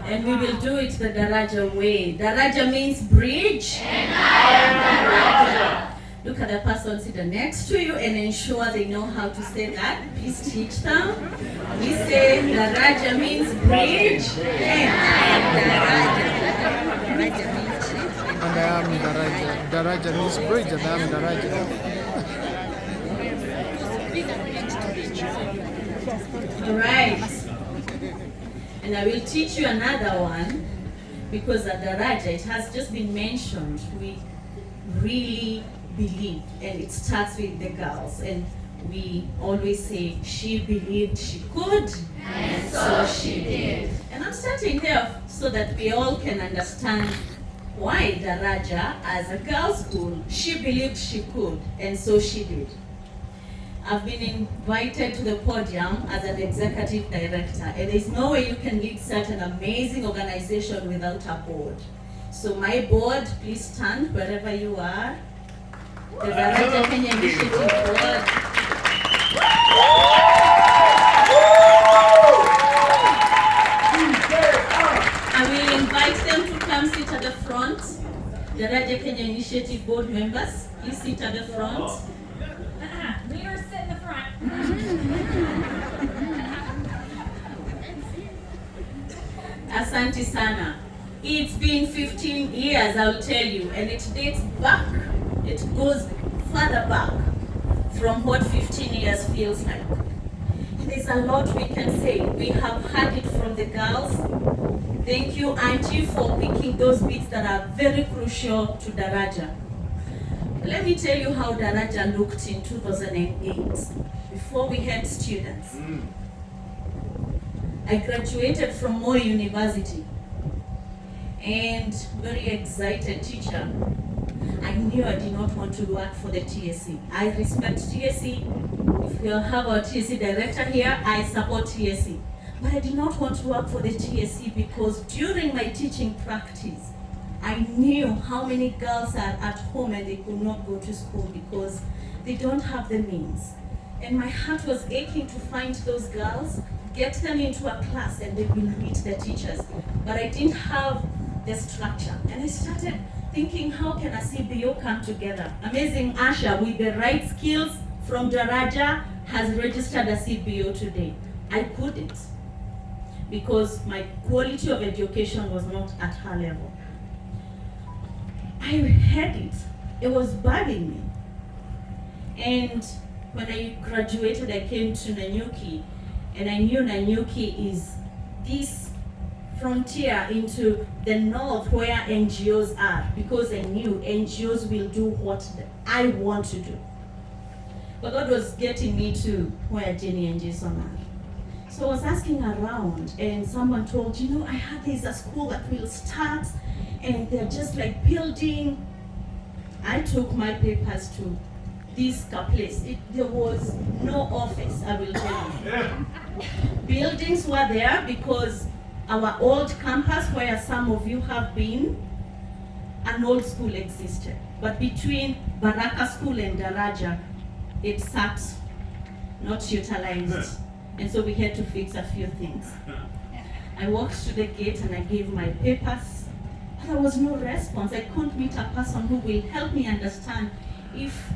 And we will do it the Daraja way. Daraja means bridge. And I am Daraja. Look at the person sitting next to you and ensure they know how to say that. Please teach them. We say Daraja means bridge. And I am Daraja. Daraja means bridge. And I am Daraja. Daraja means bridge, and I am Daraja. All right. And I will teach you another one because at Daraja, it has just been mentioned. We really believe, and it starts with the girls. And we always say, she believed she could, And so she did. and I'm starting there so that we all can understand why Daraja, as a girls' school, she believed she could, and so she did. I've been invited to the podium as an executive director, and there's no way you can lead such an amazing organization without a board. So my board, please stand wherever you are. The Daraja Kenya Initiative Board. I will invite them to come sit at the front. Daraja Kenya Initiative Board members, please sit at the front. Leaders sit in the front. Asante sana. It's been 15 years, I'll tell you, and it dates back. It goes further back from what 15 years feels like. There's a lot we can say. We have heard it from the girls. Thank you, Auntie, for picking those bits that are very crucial to Daraja. Let me tell you how Daraja looked in 2008, before we had students. I graduated from Moi University, and very excited teacher. I knew I did not want to work for the TSC. I respect TSC. If we have our TSC director here, I support TSC. But I did not want to work for the TSC because during my teaching practice, I knew how many girls are at home and they could not go to school because they don't have the means. And my heart was aching to find those girls, get them into a class, and they will meet the teachers. But I didn't have the structure. And I started thinking, how can a CBO come together? Amazing Asha, with the right skills from Daraja, has registered a CBO today. I couldn't, because my quality of education was not at her level. I had it. It was bugging me. And when I graduated, I came to Nanyuki, and I knew Nanyuki is this frontier into the north where NGOs are, because I knew NGOs will do what I want to do. But God was getting me to where Jenny and Jason are. So I was asking around, and someone told, you know, I heard there's a school that will start, and they're just like building. I took my papers to this place. There was no office, I will tell you. Buildings were there because our old campus, where some of you have been, an old school existed. But between Baraka School and Daraja, it sat not utilized. And so we had to fix a few things. I walked to the gate and I gave my papers. There was no response. I couldn't meet a person who will help me understand if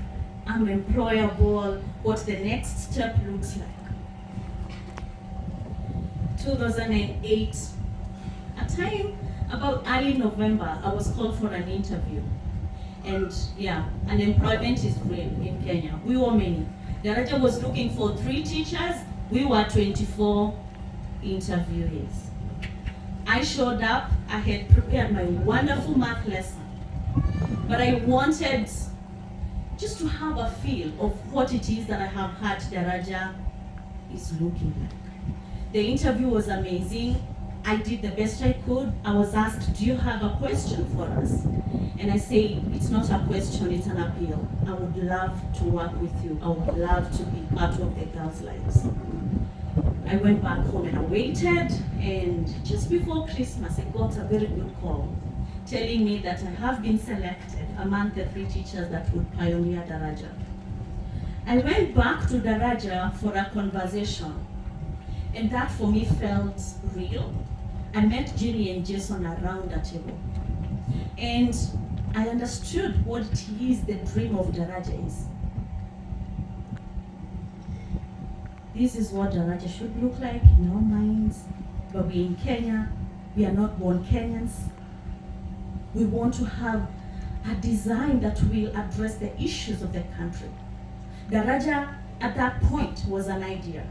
I'm employable, what the next step looks like. 2008, a time about early November, I was called for an interview. And yeah, unemployment is real in Kenya. We were many. Daraja was looking for 3 teachers. We were 24 interviewees. I showed up. I had prepared my wonderful math lesson, but I wanted just to have a feel of what it is that I have heard Daraja is looking like. The interview was amazing. I did the best I could. I was asked, do you have a question for us? And I say, it's not a question, it's an appeal. I would love to work with you. I would love to be part of the girls' lives. I went back home and I waited, and just before Christmas, I got a very good call telling me that I have been selected among the 3 teachers that would pioneer Daraja. I went back to Daraja for a conversation, and that for me felt real. I met Jenny and Jason around a table. And I understood what it is the dream of Daraja is. This is what Daraja should look like in our minds. But we're in Kenya. We are not born Kenyans. We want to have a design that will address the issues of the country. Daraja at that point was an idea.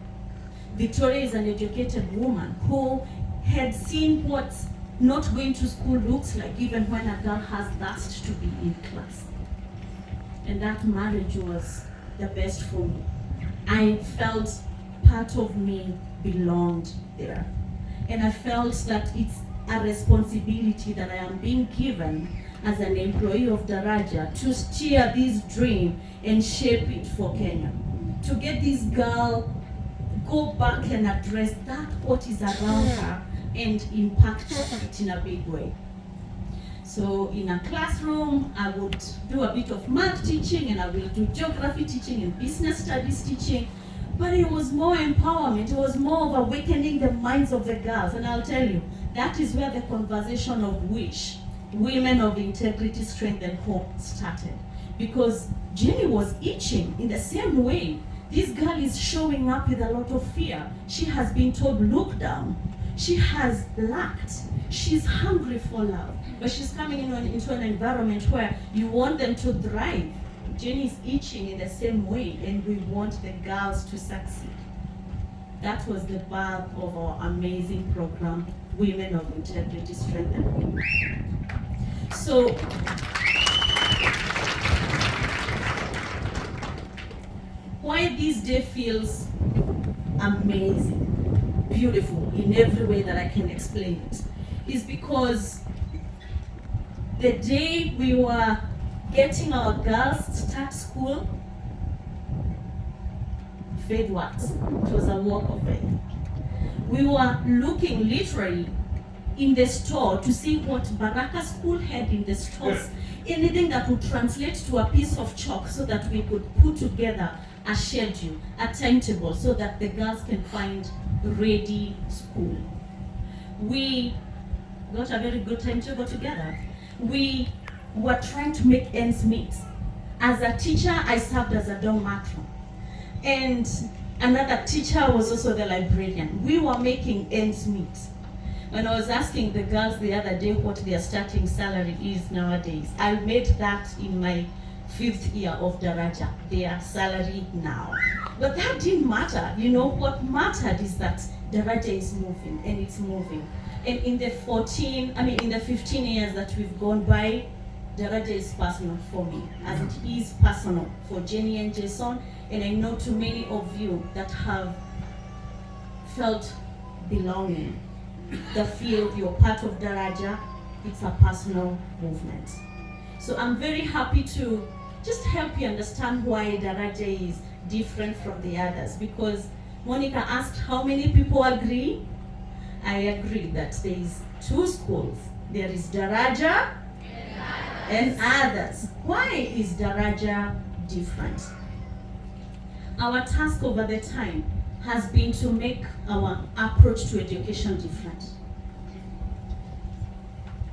Victoria is an educated woman who had seen what not going to school looks like, even when a girl has asked to be in class. And that marriage was the best for me. I felt part of me belonged there. And I felt that it's a responsibility that I am being given as an employee of Daraja to steer this dream and shape it for Kenya. To get this girl go back and address that what is around her and impact it in a big way. So in a classroom, I would do a bit of math teaching, and I will do geography teaching and business studies teaching. But it was more empowerment. It was more of awakening the minds of the girls. And I'll tell you, that is where the conversation of WISH, Women of Integrity, Strength and Hope, started. Because Jenny was itching in the same way. This girl is showing up with a lot of fear. She has been told, look down. She has lacked. She's hungry for love. But she's coming into an environment where you want them to thrive. Jenny is itching in the same way, and we want the girls to succeed. That was the birth of our amazing program, Women of Integrity, Strength and Hope. So, why this day feels amazing, beautiful in every way that I can explain it, is because the day we were getting our girls to start school, faith works. It was a walk of faith. We were looking literally in the store to see what Baraka School had in the stores, anything that would translate to a piece of chalk so that we could put together a schedule, a timetable, so that the girls can find ready school. We got a very good timetable together. We were trying to make ends meet. As a teacher, I served as a dorm matron. And another teacher was also the librarian. We were making ends meet. When I was asking the girls the other day what their starting salary is nowadays, I made that in my 5th year of Daraja, their salary now. But that didn't matter. You know, what mattered is that Daraja is moving, and it's moving. And in the 15 years that we've gone by, Daraja is personal for me, as it is personal for Jenny and Jason, and I know to many of you that have felt belonging, that feel you're part of Daraja. It's a personal movement. So I'm very happy to just help you understand why Daraja is different from the others, because Monica asked how many people agree. I agree that there is 2 schools. There is Daraja and others. Why is Daraja different? Our task over the time has been to make our approach to education different.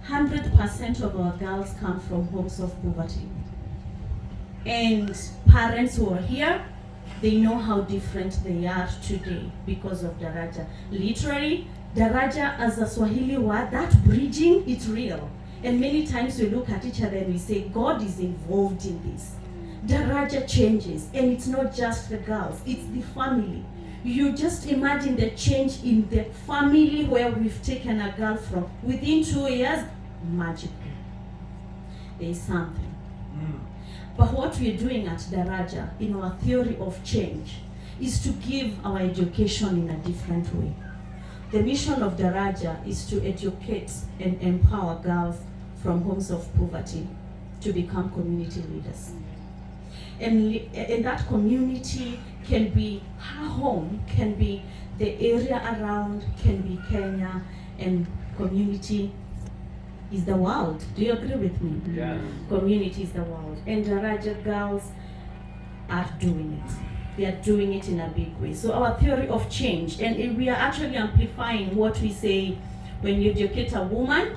100% of our girls come from homes of poverty. And parents who are here, they know how different they are today because of Daraja. Literally, Daraja as a Swahili word, that bridging, it's real. And many times we look at each other and we say, God is involved in this. Daraja changes, and it's not just the girls, it's the family. You just imagine the change in the family where we've taken a girl from. Within 2 years, magical. There's something. But what we're doing at Daraja, in our theory of change, is to give our education in a different way. The mission of Daraja is to educate and empower girls from homes of poverty to become community leaders. And that community can be her home, can be the area around, can be Kenya, and community is the world. Do you agree with me? Yeah. Community is the world. And Daraja girls are doing it. They are doing it in a big way. So our theory of change, and we are actually amplifying what we say when you educate a woman,